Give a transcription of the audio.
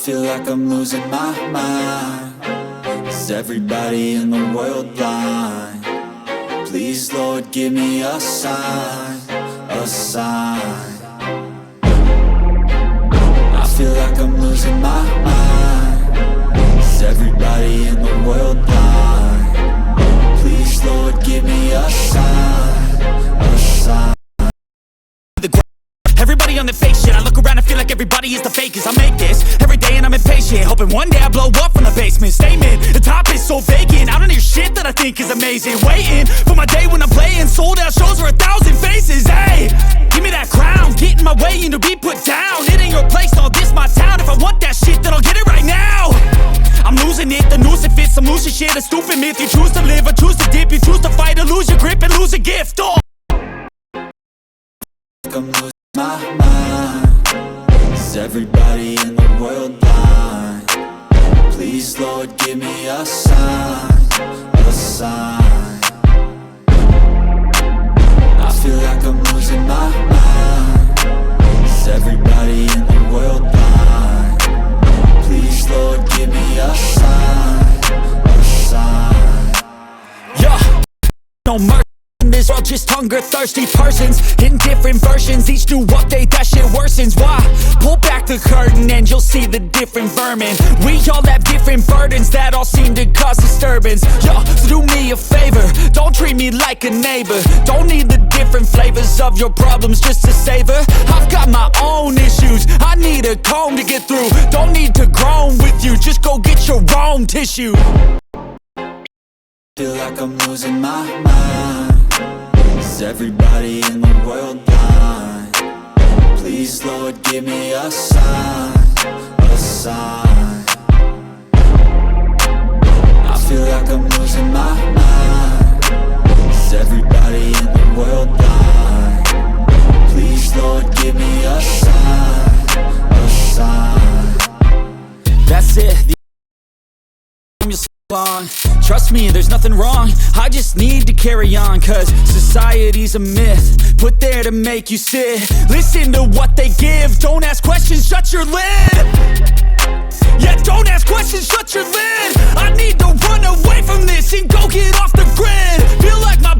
feel like I'm losing my mind. Is everybody in the world blind? Please, Lord, give me a sign, a sign. I feel like I'm losing my mind. Is everybody in the world blind? Please, Lord, give me a sign, a sign. Everybody on the fake shit, I look around and feel like everybody is the fakest. I make this every day and I'm impatient, hoping one day I blow up from the basement. Statement, the top is so vacant, I don't hear shit that I think is amazing. Waiting for my day when I'm playing sold out shows for 1,000 faces. Hey, give me that crown, get in my way and to be put down. It ain't your place, all this my town. If I want that shit, then I'll get it right now. I'm losing it, the noose it fits, I'm losing shit. A stupid myth, you choose to live or choose to dip. You choose to fight or lose your grip and lose a gift. Oh, I'm losing my mind. Is everybody in the world blind? Please, Lord, give me a sign, a sign. I feel like I'm losing my mind. Is everybody in the world blind? Please, Lord, give me a sign, a sign. yeah, no mercy in this world, just hunger-thirsty persons in different versions. Each new update, that shit worsens. Why? Pull back the curtain and you'll see the different vermin. We all have different burdens that all seem to cause disturbance. Yo, so do me a favor, don't treat me like a neighbor. Don't need the different flavors of your problems just to savor. I've got my own issues, I need a comb to get through. Don't need to groan with you, just go get your own tissue. Feel like I'm losing my mind. Is everybody in the world blind? Please, Lord, give me a sign, a sign. I feel like I'm losing my mind. Is everybody in the world blind? Please, Lord, give me a sign, a sign. That's it, on. Trust me, there's nothing wrong, I just need to carry on. Cause society's a myth, put there to make you sit. Listen to what they give, don't ask questions, shut your lid. Yeah, don't ask questions, shut your lid. I need to run away from this and go get off the grid. Feel like my